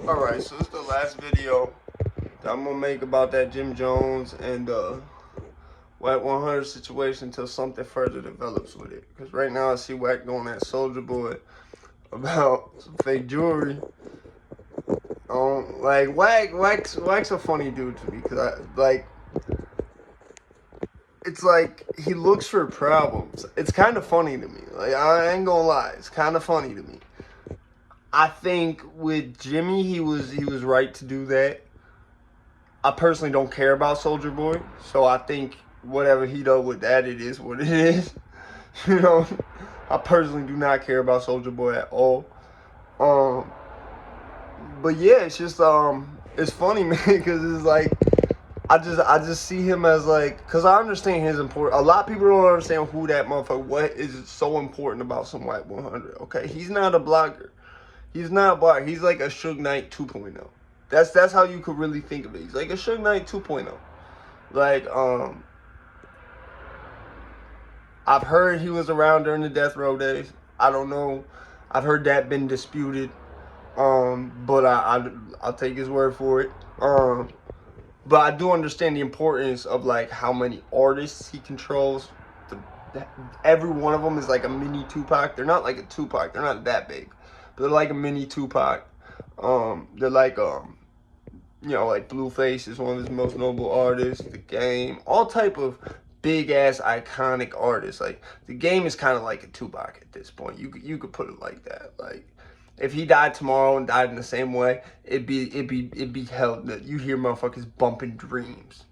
Alright, so it's the last video that I'm gonna make about that Jim Jones and Wack 100 situation until something further develops with it. Because right now I see Wack going at Soldier Boy about some fake jewelry. Like Wack's a funny dude to me because it's like he looks for problems. It's kind of funny to me. Like I ain't gonna lie, it's kind of funny to me. I think with Jimmy, he was right to do that. I personally don't care about Soldier Boy, so I think whatever he does with that, it is what it is. You know, I personally do not care about Soldier Boy at all. Um, but yeah, it's just it's funny, man, because it's like I just see him as like, because I understand his important. A lot of people don't understand who that motherfucker. What is so important about some Wack 100? Okay, he's not a blogger. He's not a blogger. He's like a Suge Knight 2.0. That's how you could really think of it. He's like a Suge Knight 2.0. Like I've heard he was around during the Death Row days. I don't know. I've heard that been disputed. But I'll take his word for it. But I do understand the importance of like how many artists he controls. Every one of them is like a mini Tupac. They're not like a Tupac. They're not that big, but they're like a mini Tupac. They're like like Blueface is one of his most notable artists. The Game, all type of big ass iconic artists. Like the Game is kind of like a Tupac at this point. You could put it like that. Like if he died tomorrow and died in the same way, it'd be hell. You hear motherfuckers bumping Dreams.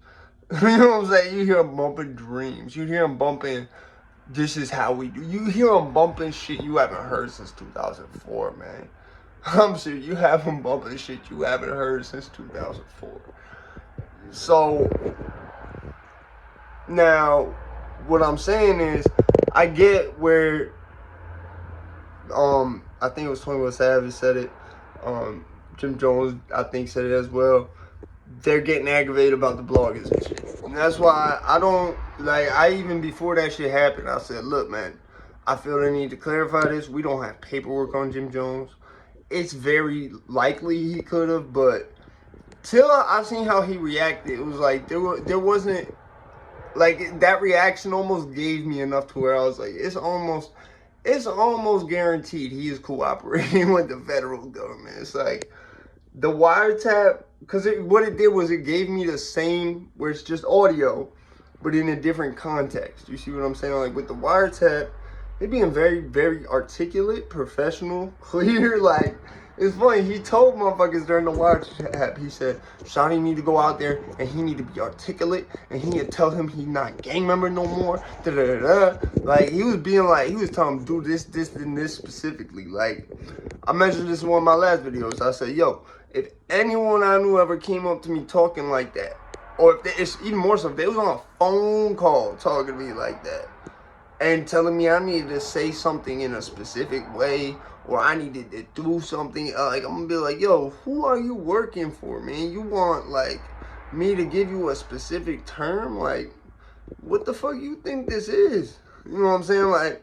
You know what I'm saying? You hear him bumping Dreams. You hear him bumping This Is How We Do. You hear him bumping shit you haven't heard since 2004, man. I'm serious. You have him bumping shit you haven't heard since 2004. So now, what I'm saying is, I get where I think it was 21 Savage said it. Jim Jones, I think, said it as well. They're getting aggravated about the bloggers and shit. And that's why I don't, like, even before that shit happened, I said, look, man, I feel the need to clarify this. We don't have paperwork on Jim Jones. It's very likely he could have, but till I seen how he reacted, it was like, there wasn't, like, that reaction almost gave me enough to where I was like, it's almost guaranteed he is cooperating with the federal government. It's like the wiretap, because what it did was it gave me the same, where it's just audio, but in a different context. You see what I'm saying? Like with the wiretap, it being very, very articulate, professional, clear. Like, it's funny, he told motherfuckers during the wiretap, he said, Shawty need to go out there and he need to be articulate and he need to tell him he not gang member no more. Da da da da. Like, he was being like, he was telling him do this, and this specifically. Like, I mentioned this in one of my last videos. I said, yo, if anyone I knew ever came up to me talking like that, or if they, it's even more so, if they was on a phone call talking to me like that, and telling me I needed to say something in a specific way, or I needed to do something, like, I'm gonna be like, yo, who are you working for, man? You want, like, me to give you a specific term? Like, what the fuck you think this is? You know what I'm saying? Like,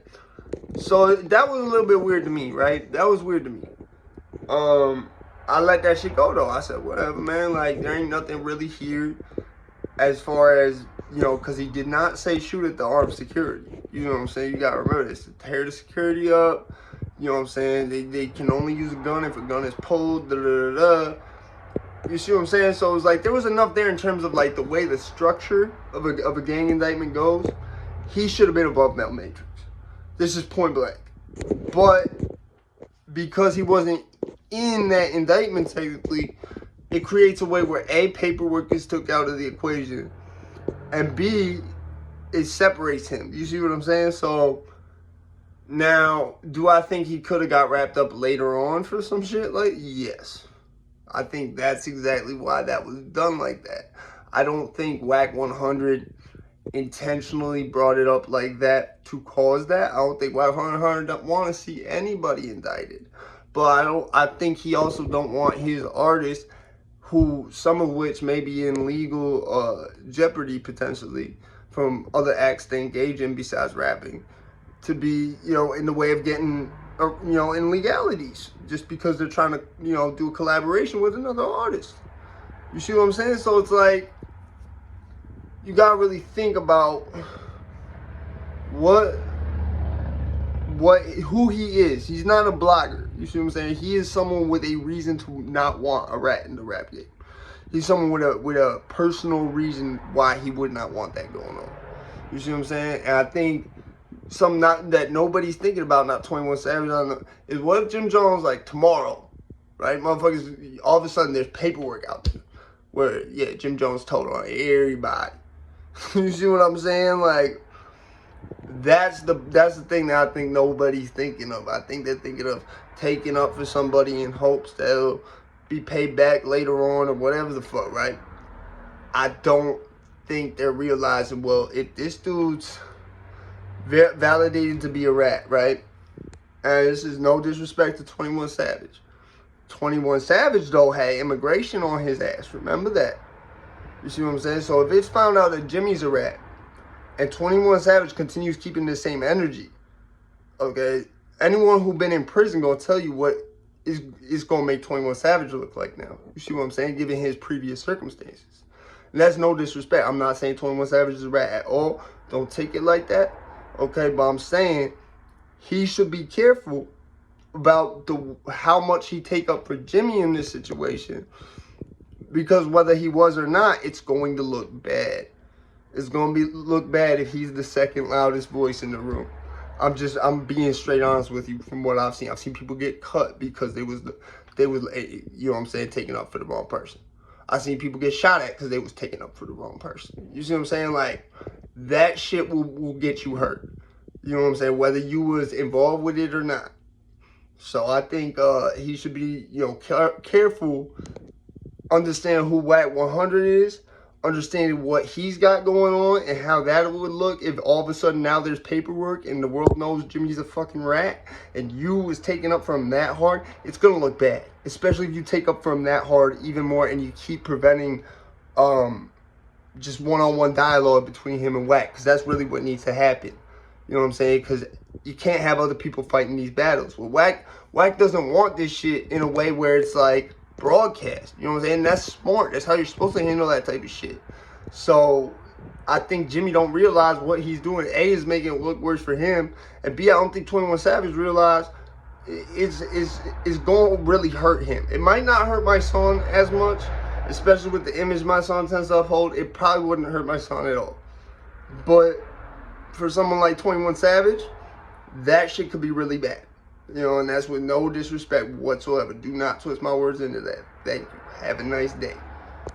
so that was a little bit weird to me, right? That was weird to me. I let that shit go, though. I said, whatever, man. Like, there ain't nothing really here as far as, because he did not say shoot at the armed security. You know what I'm saying? You got to remember this. To tear the security up, you know what I'm saying? They can only use a gun if a gun is pulled, da-da-da-da. You see what I'm saying? So it was like, there was enough there in terms of, like, the way the structure of a gang indictment goes. He should have been above that matrix. This is point blank. But because he wasn't in that indictment technically, it creates a way where A, paperwork is took out of the equation, and B, it separates him. You see what I'm saying? So now, do I think he could have got wrapped up later on for some shit? Like, yes. I think that's exactly why that was done like that. I don't think Wack 100 intentionally brought it up like that to cause that. I don't think Wack 100 don't want to see anybody indicted. But I think he also don't want his artists, who some of which may be in legal jeopardy potentially from other acts they engage in besides rapping, to be, in the way of getting in legalities, just because they're trying to, do a collaboration with another artist. You see what I'm saying? So it's like, you gotta really think about who he is. He's not a blogger. You see what I'm saying? He is someone with a reason to not want a rat in the rap game. He's someone with a personal reason why he would not want that going on. You see what I'm saying? And I think something that nobody's thinking about, not 21 Savage, is what if Jim Jones, like, tomorrow, right? Motherfuckers, all of a sudden there's paperwork out there where, yeah, Jim Jones told on everybody. You see what I'm saying? Like, that's the thing that I think nobody's thinking of. I think they're thinking of taking up for somebody in hopes that they'll be paid back later on or whatever the fuck, right? I don't think they're realizing, well, if this dude's validated to be a rat, right? And this is no disrespect to 21 Savage. 21 Savage, though, had immigration on his ass. Remember that. You see what I'm saying? So if it's found out that Jimmy's a rat, and 21 Savage continues keeping the same energy, okay, anyone who been in prison gonna tell you what is gonna make 21 Savage look like now. You see what I'm saying? Given his previous circumstances. And that's no disrespect. I'm not saying 21 Savage is a rat at all. Don't take it like that. Okay, but I'm saying he should be careful about how much he take up for Jimmy in this situation. Because whether he was or not, it's going to look bad. It's going to look bad if he's the second loudest voice in the room. I'm being straight honest with you from what I've seen. I've seen people get cut because they was you know what I'm saying, taking up for the wrong person. I've seen people get shot at because they was taking up for the wrong person. You see what I'm saying? Like, that shit will get you hurt. You know what I'm saying? Whether you was involved with it or not. So I think he should be, careful, understand who Wack 100 is, understanding what he's got going on and how that would look if all of a sudden now there's paperwork and the world knows Jimmy's a fucking rat and you was taking up from him that hard. It's going to look bad, especially if you take up from him that hard even more and you keep preventing just one-on-one dialogue between him and Wack, because that's really what needs to happen. You know what I'm saying? Because you can't have other people fighting these battles. Well, Wack doesn't want this shit in a way where it's like broadcast. You know what I'm saying? That's smart. That's how you're supposed to handle that type of shit. So I think Jimmy don't realize what he's doing. A, is making it look worse for him, and B, I don't think 21 Savage realized it's going to really hurt him. It might not hurt my son as much, especially with the image my son tends to uphold. It probably wouldn't hurt my son at all. But for someone like 21 Savage, that shit could be really bad. And that's with no disrespect whatsoever. Do not twist my words into that. Thank you. Have a nice day.